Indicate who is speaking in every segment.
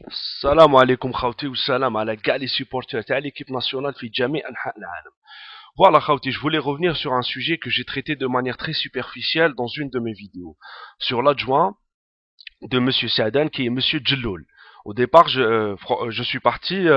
Speaker 1: السلام عليكم خوتي والسلام على كاع les supporters تاع l'équipe nationale في جميع أنحاء العالم. Voilà خوتي, je voulais revenir sur un sujet que j'ai traité de manière très superficielle dans une de mes vidéos, sur l'adjoint de Monsieur Saadan qui est Monsieur Djelloul. Au départ, je suis parti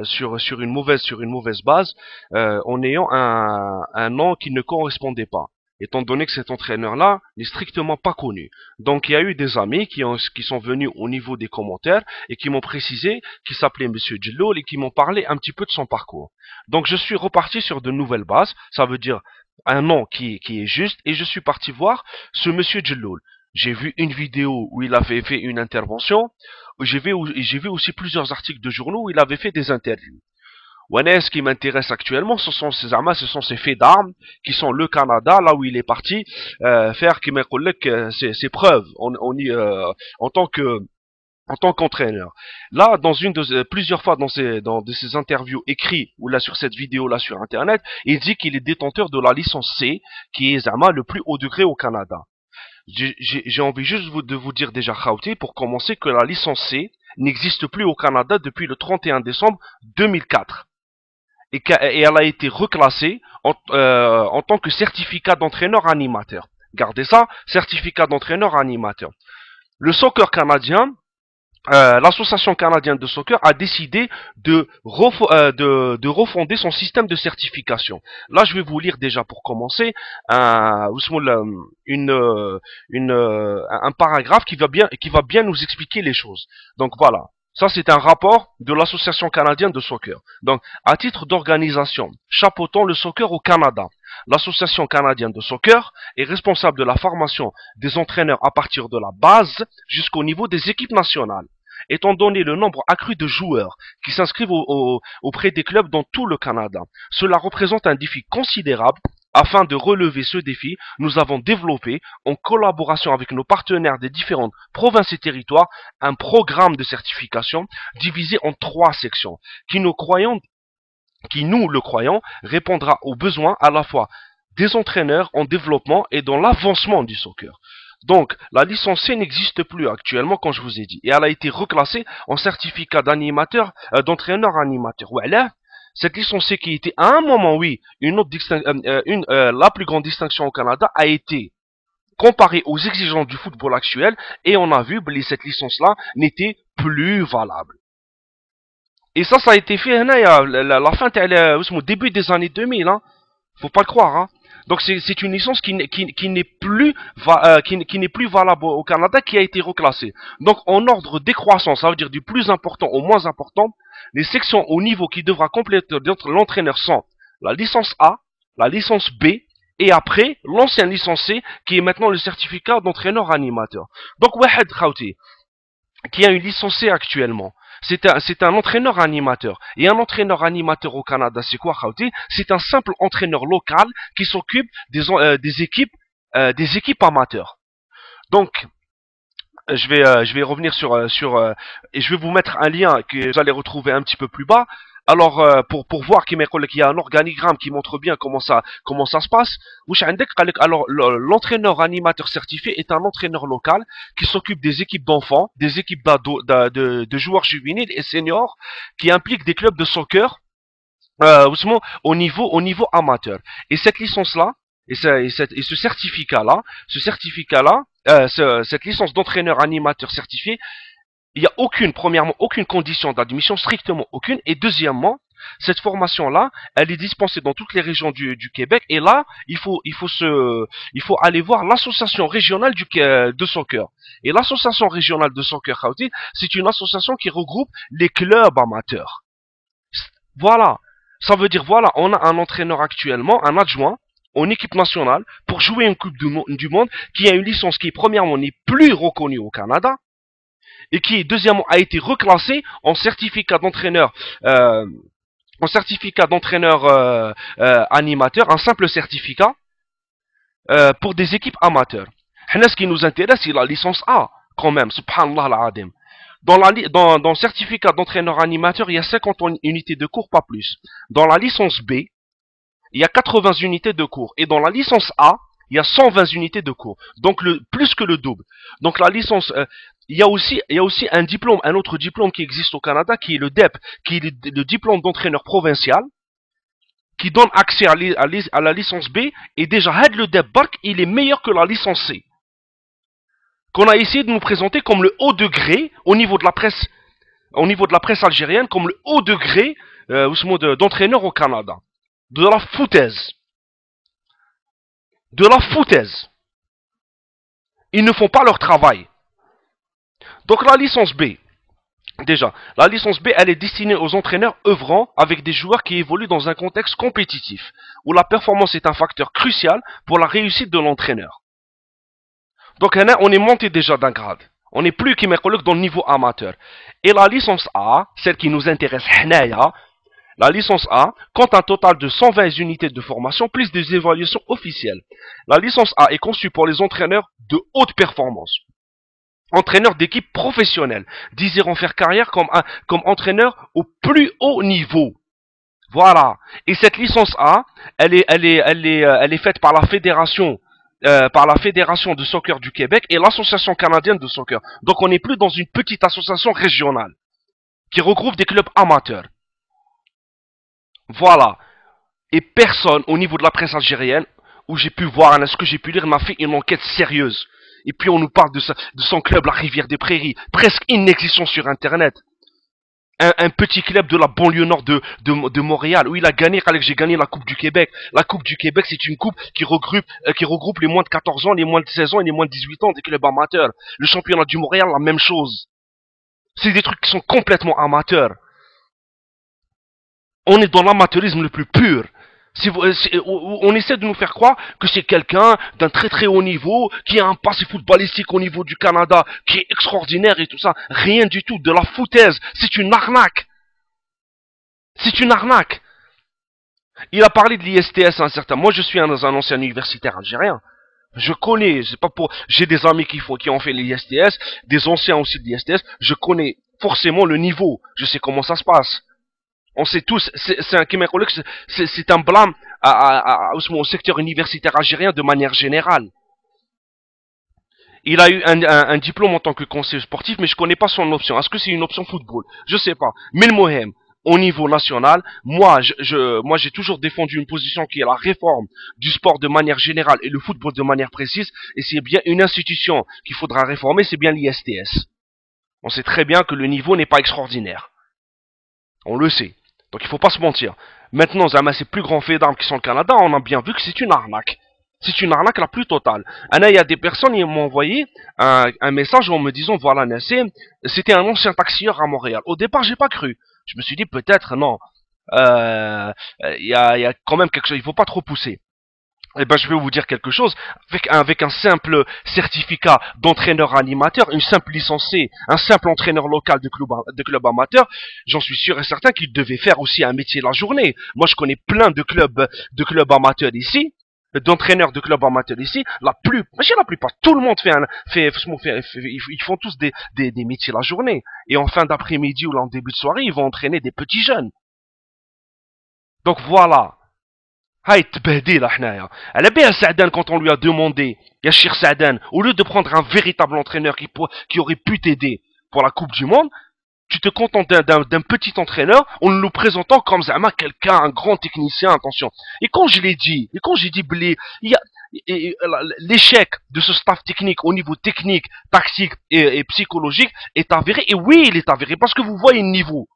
Speaker 1: sur une mauvaise base, en ayant un nom qui ne correspondait pas, étant donné que cet entraîneur-là n'est strictement pas connu. Donc il y a eu des amis qui sont venus au niveau des commentaires et qui m'ont précisé qu'il s'appelait Monsieur Djelloul et qui m'ont parlé un petit peu de son parcours. Donc je suis reparti sur de nouvelles bases, ça veut dire un nom qui est juste, et je suis parti voir ce Monsieur Djelloul. J'ai vu une vidéo où il avait fait une intervention. J'ai vu aussi plusieurs articles de journaux où il avait fait des interviews. Wannes, ce qui m'intéresse actuellement, ce sont ces armes, ce sont ces faits d'armes qui sont le Canada, là où il est parti faire ses preuves en tant que en tant qu'entraîneur. Là, plusieurs fois dans ces interviews écrites ou là sur cette vidéo là sur internet, il dit qu'il est détenteur de la licence C, qui est Zama le plus haut degré au Canada. J'ai envie juste de vous dire déjà, Khawti, pour commencer, que la licence C n'existe plus au Canada depuis le 31 décembre 2004. Et elle a été reclassée en tant que certificat d'entraîneur animateur. Gardez ça, certificat d'entraîneur animateur. Le soccer canadien, l'association canadienne de soccer a décidé de refonder son système de certification. Là, je vais vous lire déjà pour commencer un paragraphe qui va bien nous expliquer les choses. Donc voilà. Ça, c'est un rapport de l'Association canadienne de soccer. Donc, à titre d'organisation, chapeautant le soccer au Canada, l'Association canadienne de soccer est responsable de la formation des entraîneurs à partir de la base jusqu'au niveau des équipes nationales. Étant donné le nombre accru de joueurs qui s'inscrivent auprès des clubs dans tout le Canada, cela représente un défi considérable. Afin de relever ce défi, nous avons développé, en collaboration avec nos partenaires des différentes provinces et territoires, un programme de certification divisé en 3 sections, qui nous le croyons, répondra aux besoins à la fois des entraîneurs en développement et dans l'avancement du soccer. Donc, la licence C n'existe plus actuellement, comme je vous ai dit, et elle a été reclassée en certificat d'entraîneur animateur. Voilà. Cette licence C qui était à un moment, oui, la plus grande distinction au Canada, a été comparée aux exigences du football actuel, et on a vu que cette licence-là n'était plus valable. Et ça a été fait la fin, au début des années 2000, hein. Faut pas le croire, hein. Donc c'est une licence qui n'est plus valable au Canada, qui a été reclassée. Donc en ordre décroissant, ça veut dire du plus important au moins important, les sections au niveau qui devra compléter l'entraîneur sont la licence A, la licence B, et après l'ancienne licence C, qui est maintenant le certificat d'entraîneur animateur. Donc Wahed Khawti, qui a une licence C actuellement, c'est un entraîneur animateur. Et un entraîneur animateur au Canada, c'est quoi, Khawti? C'est un simple entraîneur local qui s'occupe des équipes amateurs. Donc, je vais revenir et je vais vous mettre un lien que vous allez retrouver un petit peu plus bas. Alors, pour voir qu'il y a un organigramme qui montre bien comment ça se passe. Alors, l'entraîneur animateur certifié est un entraîneur local qui s'occupe des équipes d'enfants, des équipes de joueurs juvéniles et seniors, qui impliquent des clubs de soccer au niveau amateur. Et cette licence-là, ce certificat-là, cette licence d'entraîneur animateur certifié, il n'y a premièrement, aucune condition d'admission, strictement aucune. Et deuxièmement, cette formation-là, elle est dispensée dans toutes les régions du Québec. Et là, il faut aller voir l'association régionale de soccer. Et l'association régionale de soccer, c'est une association qui regroupe les clubs amateurs. Voilà. Ça veut dire, voilà, on a un entraîneur actuellement, un adjoint, en équipe nationale, pour jouer une Coupe du Monde, qui a une licence qui, premièrement, n'est plus reconnue au Canada, et qui, deuxièmement, a été reclassé en certificat d'entraîneur animateur, un simple certificat pour des équipes amateurs. Ce qui nous intéresse, c'est la licence A, quand même, subhanallah al-adim. Dans le certificat d'entraîneur animateur, il y a 50 unités de cours, pas plus. Dans la licence B, il y a 80 unités de cours. Et dans la licence A, il y a 120 unités de cours. Donc plus que le double. Donc la licence il y a aussi un diplôme, un autre diplôme qui existe au Canada, qui est le DEP, qui est le diplôme d'entraîneur provincial, qui donne accès à la licence B, et déjà, le DEP Bark, il est meilleur que la licence C, qu'on a essayé de nous présenter comme le haut degré au niveau de la presse algérienne, comme le haut degré d'entraîneur au Canada. De la foutaise. De la foutaise. Ils ne font pas leur travail. Donc la licence B, déjà, la licence B, elle est destinée aux entraîneurs œuvrant avec des joueurs qui évoluent dans un contexte compétitif, où la performance est un facteur crucial pour la réussite de l'entraîneur. Donc on est monté déjà d'un grade. On n'est plus qui dans le niveau amateur. Et la licence A, celle qui nous intéresse, la licence A compte un total de 120 unités de formation plus des évaluations officielles. La licence A est conçue pour les entraîneurs de haute performance. Entraîneurs d'équipe professionnelle, désirant faire carrière comme entraîneur au plus haut niveau. Voilà. Et cette licence A, elle est faite par la fédération de soccer du Québec et l'association canadienne de soccer. Donc on n'est plus dans une petite association régionale qui regroupe des clubs amateurs. Voilà. Et personne au niveau de la presse algérienne, où j'ai pu voir, ce que j'ai pu lire, m'a fait une enquête sérieuse. Et puis on nous parle de son club, la Rivière des Prairies, presque inexistant sur Internet. Un petit club de la banlieue nord de Montréal, où il a gagné, j'ai gagné la Coupe du Québec. La Coupe du Québec, c'est une coupe qui regroupe les moins de 14 ans, les moins de 16 ans et les moins de 18 ans des clubs amateurs. Le championnat du Montréal, la même chose. C'est des trucs qui sont complètement amateurs. On est dans l'amateurisme le plus pur. On essaie de nous faire croire que c'est quelqu'un d'un très très haut niveau, qui a un passé footballistique au niveau du Canada, qui est extraordinaire et tout ça. Rien du tout, de la foutaise. C'est une arnaque. C'est une arnaque. Il a parlé de l'ISTS un certain. Moi je suis un ancien universitaire algérien. Je connais, c'est pas pour. J'ai des amis qui ont fait l'ISTS, des anciens aussi de l'ISTS. Je connais forcément le niveau. Je sais comment ça se passe. On sait tous, c'est un blâme au secteur universitaire algérien de manière générale. Il a eu un diplôme en tant que conseiller sportif, mais je ne connais pas son option. Est-ce que c'est une option football? Je ne sais pas. Mais le Mohem, au niveau national, moi j'ai toujours défendu une position qui est la réforme du sport de manière générale et le football de manière précise. Et c'est bien une institution qu'il faudra réformer, c'est bien l'ISTS. On sait très bien que le niveau n'est pas extraordinaire. On le sait. Donc il ne faut pas se mentir. Maintenant, ces plus grands faits d'armes qui sont le Canada, on a bien vu que c'est une arnaque. C'est une arnaque la plus totale. Il y a des personnes qui m'ont envoyé un message en me disant, voilà, Nassim, c'était un ancien taxieur à Montréal. Au départ, j'ai pas cru. Je me suis dit, peut-être, non. Il y a quand même quelque chose, il ne faut pas trop pousser. Eh ben, je vais vous dire quelque chose. Avec un simple certificat d'entraîneur animateur, une simple licenciée, un simple entraîneur local de club amateur, j'en suis sûr et certain qu'il devait faire aussi un métier la journée. Moi, je connais plein de clubs amateurs ici, d'entraîneurs de clubs amateurs ici. La plupart, tout le monde ils font tous des métiers la journée. Et en fin d'après-midi ou en début de soirée, ils vont entraîner des petits jeunes. Donc voilà. Haït tbehdi là, elle a bien Saadan quand on lui a demandé, Yachir Saadan, au lieu de prendre un véritable entraîneur qui aurait pu t'aider pour la Coupe du Monde, tu te contentes d'un petit entraîneur en nous présentant comme Zama quelqu'un, un grand technicien, attention. Et quand j'ai dit, l'échec de ce staff technique au niveau technique, tactique et psychologique est avéré, et oui, il est avéré, parce que vous voyez le niveau.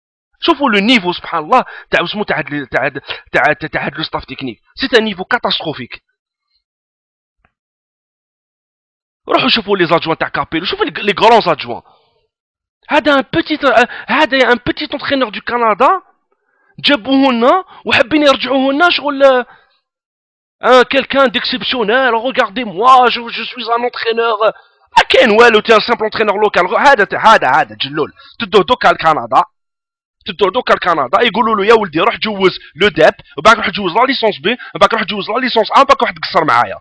Speaker 1: شوفوا le niveau, subhanallah, le staff technique. C'est un niveau catastrophique. روحوا شوفوا les adjoints تاع Capello, شوفوا les grands adjoints. هذا un petit entraîneur du Canada جابوه لنا وحابين يرجعوه لنا شغل quelqu'un d'exceptionnel. Regardez-moi, je suis un entraîneur. كاين والو, t'es un simple entraîneur local. هذا جلول تدوه دوكا الكندا. دوكا الكندا يقولوا له يا ولدي روح جوز لو داب وبعد روح جوز لا ليسونس بي وبعد روح جوز لا ليسونس ا وبعد روح تقصر معايا.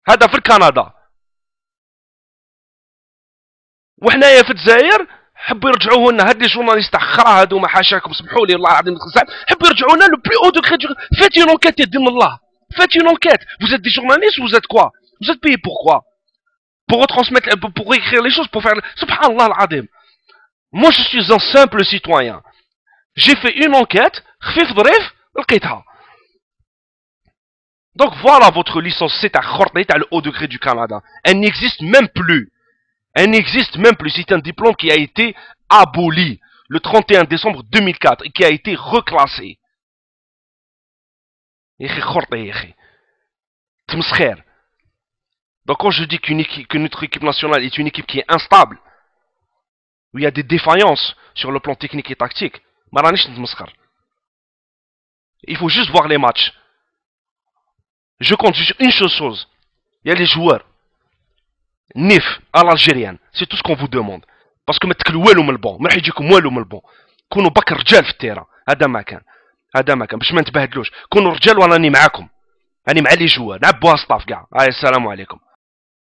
Speaker 1: هذا في الكندا. وحنايا في الجزائر حبوا يرجعوه لنا هاد لي جورناليست خرا هادو ما حاشاكم سمحوا لي الله العظيم حبوا يرجعوا لنا لو بلو او دوغري. فات اون انكيت يا دين الله, faites une enquête. Vous êtes des journalistes ou vous êtes quoi? Vous êtes payés pour quoi? pour retransmettre, pour écrire les choses, pour faire... Subhanallah al-Adim. Moi, je suis un simple citoyen. J'ai fait une enquête, donc voilà votre licence, c'est à le haut degré du Canada. Elle n'existe même plus. Elle n'existe même plus. C'est un diplôme qui a été aboli le 31 décembre 2004 et qui a été reclassé. Donc quand je dis que notre équipe nationale est une équipe qui est instable, où il y a des défaillances sur le plan technique et tactique, il faut juste voir les matchs. Je compte sur une seule chose. Il y a les joueurs. Nif à l'algérienne. C'est tout ce qu'on vous demande. Parce que متكلوا والو من البون ما راح يجيكم والو من البون كونوا بك رجال في التيران هذا ما كان باش ما نتبهدلوش كونوا رجال وراني معاكم راني مع لي جوار نعبوها سطاف كاع السلام عليكم